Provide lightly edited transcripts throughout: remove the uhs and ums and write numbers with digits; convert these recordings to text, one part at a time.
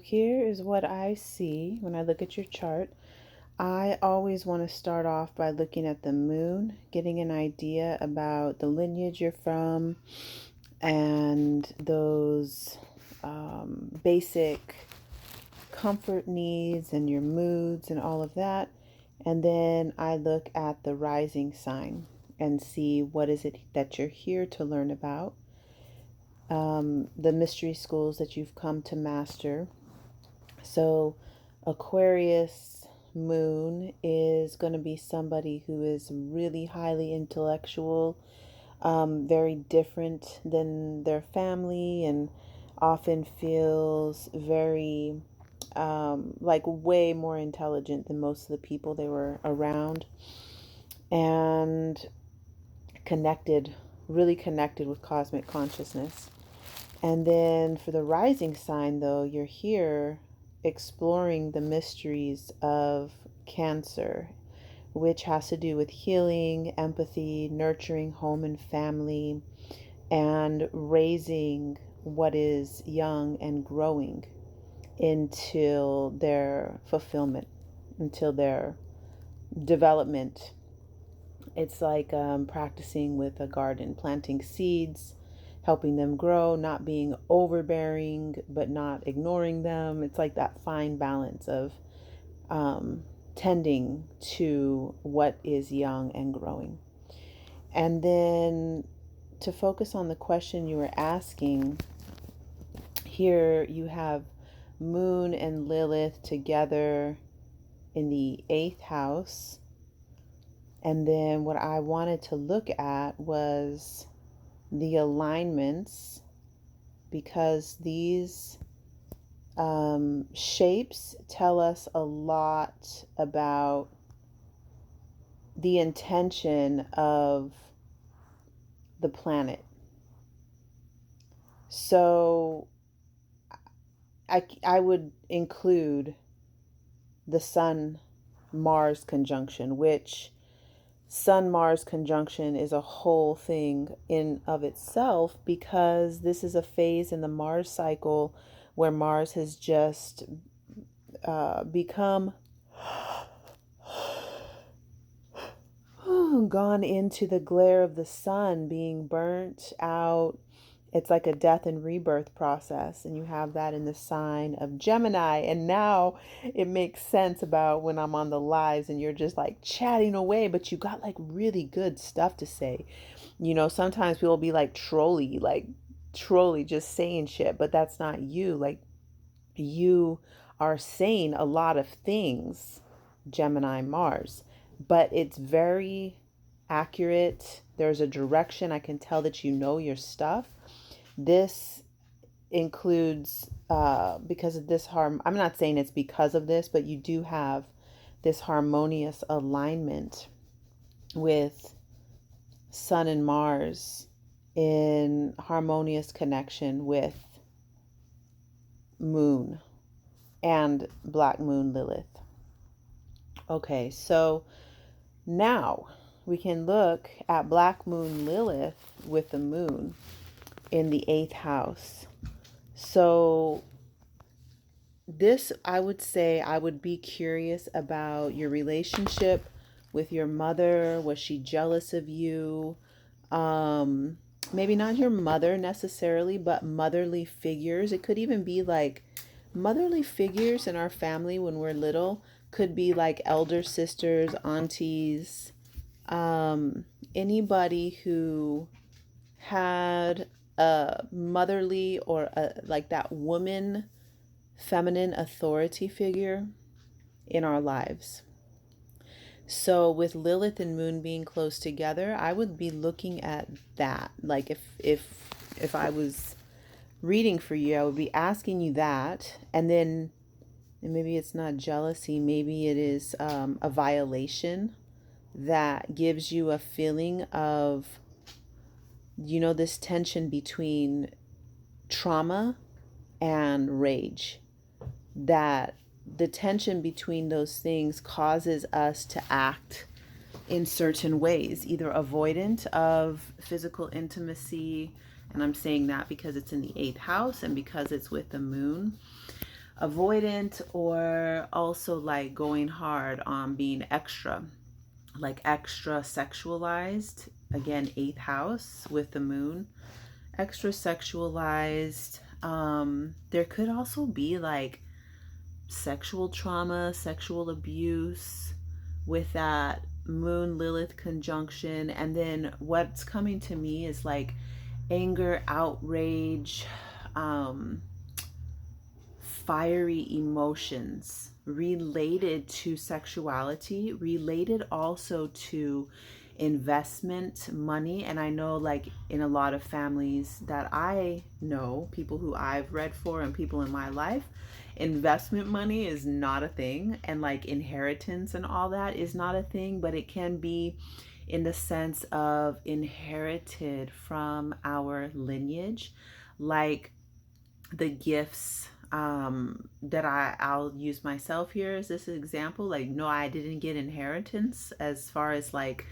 Here is what I see when I look at your chart. I always want to start off by looking at the moon, getting an idea about the lineage you're from and those basic comfort needs and your moods and all of that. And then I look at the rising sign and see what is it that you're here to learn about, the mystery schools that you've come to master. So, Aquarius moon is going to be somebody who is really highly intellectual, very different than their family, and often feels very like way more intelligent than most of the people they were around, and connected, really connected with cosmic consciousness. And then for the rising sign, though, you're here exploring the mysteries of Cancer, which has to do with healing, empathy, nurturing home and family, and raising what is young and growing until their fulfillment, until their development. It's like practicing with a garden, planting seeds, helping them grow, not being overbearing, but not ignoring them. It's like that fine balance of tending to what is young and growing. And then to focus on the question you were asking, here you have Moon and Lilith together in the 8th house. And then what I wanted to look at was the alignments, because these shapes tell us a lot about the intention of the planet. So I would include the Sun Mars conjunction, which Sun Mars conjunction is a whole thing in of itself, because this is a phase in the Mars cycle where Mars has just become gone into the glare of the sun, being burnt out. It's like a death and rebirth process, and you have that in the sign of Gemini. And now it makes sense about when I'm on the lives and you're just like chatting away, but you got like really good stuff to say. Sometimes people be like trolly, just saying shit, but that's not you. Like, you are saying a lot of things, Gemini Mars, but it's very accurate. There's a direction. I can tell that you know your stuff. This includes, because of this I'm not saying it's because of this, but you do have this harmonious alignment with Sun and Mars in harmonious connection with Moon and Black Moon Lilith. Okay, so now we can look at Black Moon Lilith with the moon in the 8th house. So this, I would say, I would be curious about your relationship with your mother. Was she jealous of you? Maybe not your mother necessarily, but motherly figures. It could even be like motherly figures in our family when we're little. Could be like elder sisters, aunties, anybody who had a motherly or like that woman, feminine authority figure in our lives. So with Lilith and Moon being close together, I would be looking at that. Like if I was reading for you, I would be asking you that, and then maybe it's not jealousy, maybe it is a violation that gives you a feeling of, this tension between trauma and rage, that the tension between those things causes us to act in certain ways, either avoidant of physical intimacy, and I'm saying that because it's in the 8th house and because it's with the moon, avoidant, or also like going hard on being extra, like extra sexualized. Again, eighth house with the moon, extra sexualized. There could also be like sexual trauma, sexual abuse with that moon Lilith conjunction. And then what's coming to me is like anger, outrage, fiery emotions related to sexuality, related also to investment money. And I know, like, in a lot of families that I know, people who I've read for and people in my life, investment money is not a thing, and like inheritance and all that is not a thing, but it can be in the sense of inherited from our lineage, like the gifts that I'll use myself here as this example. Like, no, I didn't get inheritance as far as like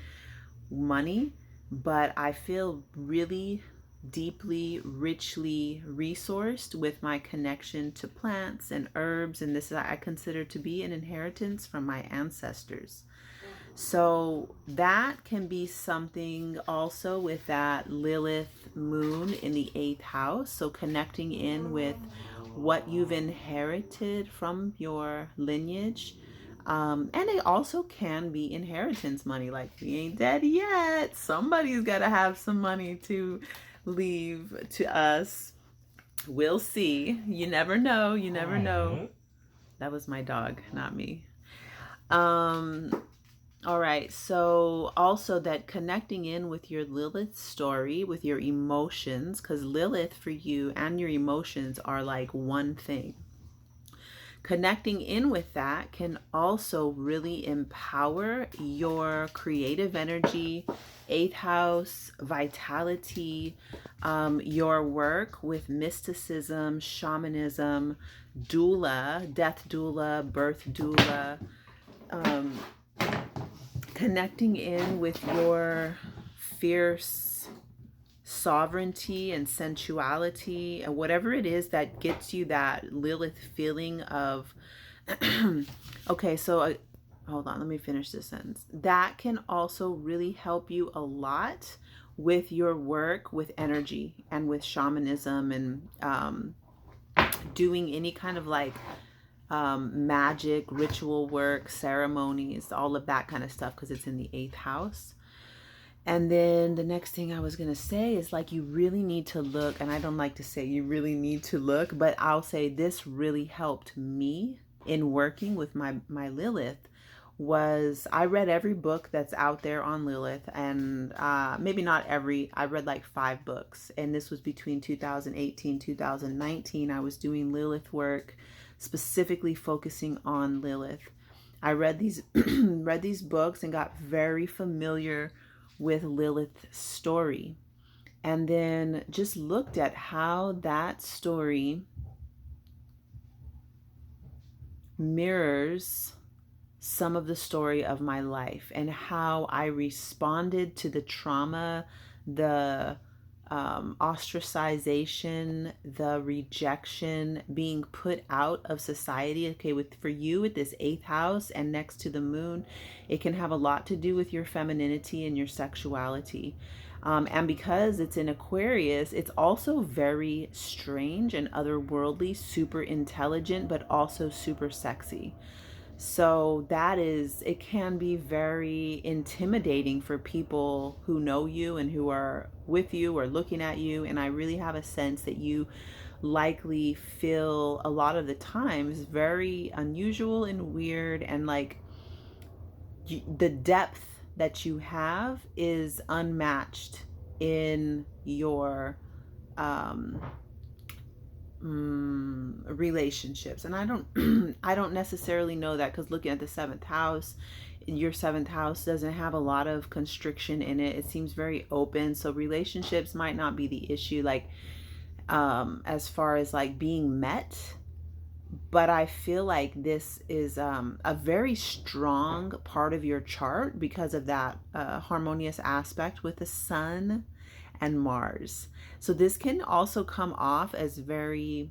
money, but I feel really deeply, richly resourced with my connection to plants and herbs, and this I consider to be an inheritance from my ancestors. So that can be something also with that Lilith moon in the eighth house. So connecting in with what you've inherited from your lineage. And it also can be inheritance money. Like, we ain't dead yet. Somebody's got to have some money to leave to us. We'll see. You never know. You never know. That was my dog, not me. All right, so also that connecting in with your Lilith story, with your emotions, because Lilith for you and your emotions are like one thing. Connecting in with that can also really empower your creative energy, eighth house, vitality, your work with mysticism, shamanism, doula, death doula, birth doula, connecting in with your fierce sovereignty and sensuality, and whatever it is that gets you that Lilith feeling of okay, so hold on, let me finish this sentence. That can also really help you a lot with your work with energy and with shamanism and doing any kind of like magic, ritual work, ceremonies, all of that kind of stuff, because it's in the eighth house. And then the next thing I was going to say is like, you really need to look, and I don't like to say you really need to look, but I'll say this really helped me in working with my Lilith. Was I read every book that's out there on Lilith, and maybe not every, I read like 5 books, and this was between 2018 2019. I was doing Lilith work, specifically focusing on Lilith. I read these read these books and got very familiar with Lilith's story, and then just looked at how that story mirrors some of the story of my life and how I responded to the trauma, the ostracization, the rejection, being put out of society. Okay, for you with this eighth house and next to the moon, it can have a lot to do with your femininity and your sexuality. And because it's in Aquarius, it's also very strange and otherworldly, super intelligent, but also super sexy. So it can be very intimidating for people who know you and who are with you or looking at you. And I really have a sense that you likely feel a lot of the times very unusual and weird, and like the depth that you have is unmatched in your relationships. And I don't I don't necessarily know that, because looking at the 7th house, your 7th house doesn't have a lot of constriction in it. It seems very open, so relationships might not be the issue, like as far as like being met. But I feel like this is a very strong part of your chart because of that harmonious aspect with the sun and Mars. So this can also come off as very,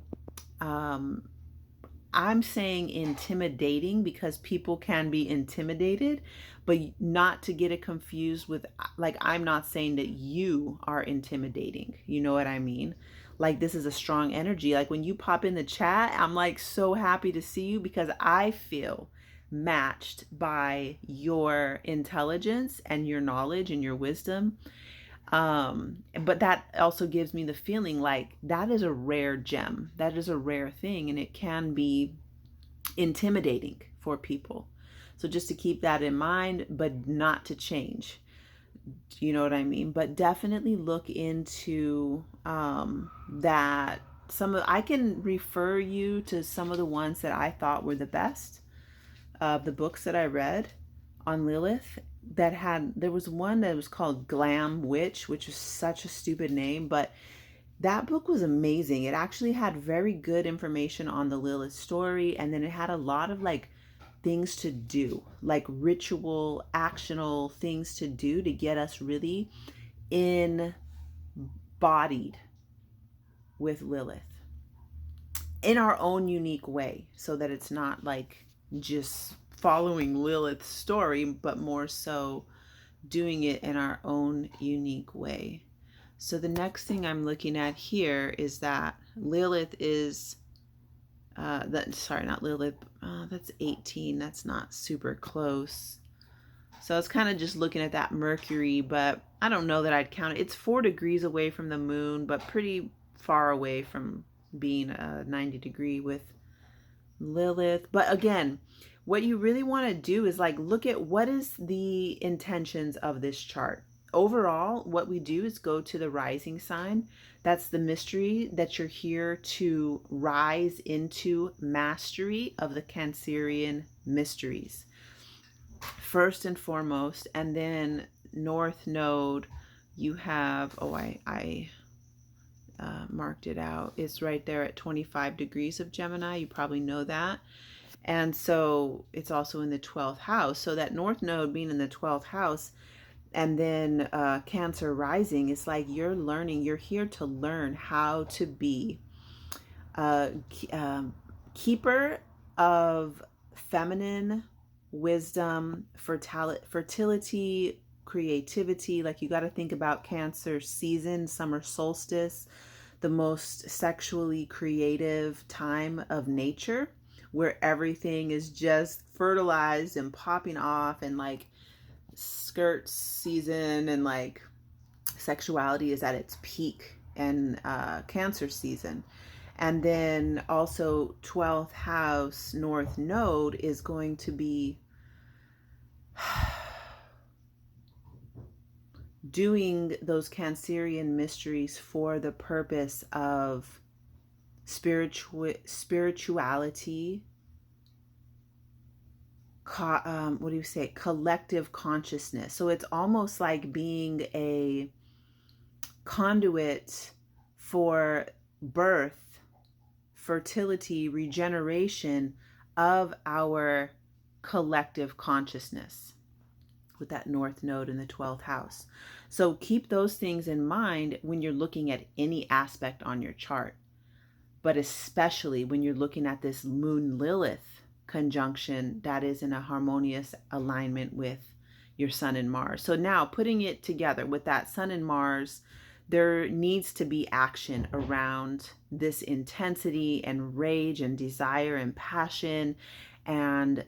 I'm saying intimidating because people can be intimidated, but not to get it confused with, like, I'm not saying that you are intimidating. You know what I mean? Like, this is a strong energy. Like, when you pop in the chat, I'm like so happy to see you because I feel matched by your intelligence and your knowledge and your wisdom. But that also gives me the feeling like that is a rare gem. That is a rare thing, and it can be intimidating for people. So just to keep that in mind, but not to change. You know what I mean? But definitely look into that. I can refer you to some of the ones that I thought were the best of the books that I read on Lilith. There was one that was called Glam Witch, which was such a stupid name, but that book was amazing. It actually had very good information on the Lilith story, and then it had a lot of like things to do, like ritual, actional things to do to get us really embodied with Lilith in our own unique way, so that it's not like just following Lilith's story, but more so doing it in our own unique way. So the next thing I'm looking at here is that Lilith is not Lilith, that's 18. That's not super close. So it's kind of just looking at that Mercury, but I don't know that I'd count it. It's 4 degrees away from the moon, but pretty far away from being 90 degree with Lilith. But again, what you really want to do is like look at what is the intentions of this chart. Overall, what we do is go to the rising sign. That's the mystery that you're here to rise into mastery of the Cancerian mysteries. First and foremost, and then North Node, you have, I marked it out. It's right there at 25 degrees of Gemini. You probably know that. And so it's also in the 12th house. So that North Node being in the 12th house, and then Cancer rising, it's like you're learning, you're here to learn how to be a keeper of feminine wisdom, fertility, creativity. Like, you got to think about Cancer season, summer solstice, the most sexually creative time of nature, where everything is just fertilized and popping off, and like skirt season and like sexuality is at its peak in Cancer season. And then also 12th house North Node is going to be doing those Cancerian mysteries for the purpose of spirituality, collective consciousness. So it's almost like being a conduit for birth, fertility, regeneration of our collective consciousness with that North Node in the 12th house. So keep those things in mind when you're looking at any aspect on your chart, but especially when you're looking at this Moon Lilith conjunction that is in a harmonious alignment with your Sun and Mars. So now putting it together with that Sun and Mars, there needs to be action around this intensity and rage and desire and passion and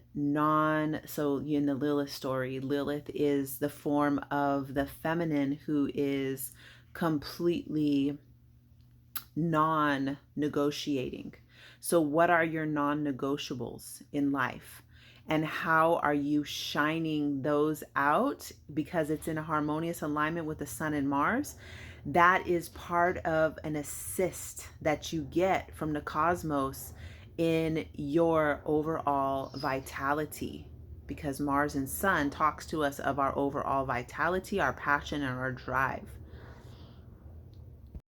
so in the Lilith story, Lilith is the form of the feminine who is completely non-negotiating. So what are your non-negotiables in life? And how are you shining those out? Because it's in a harmonious alignment with the Sun and Mars. That is part of an assist that you get from the cosmos in your overall vitality, because Mars and Sun talks to us of our overall vitality, our passion, and our drive.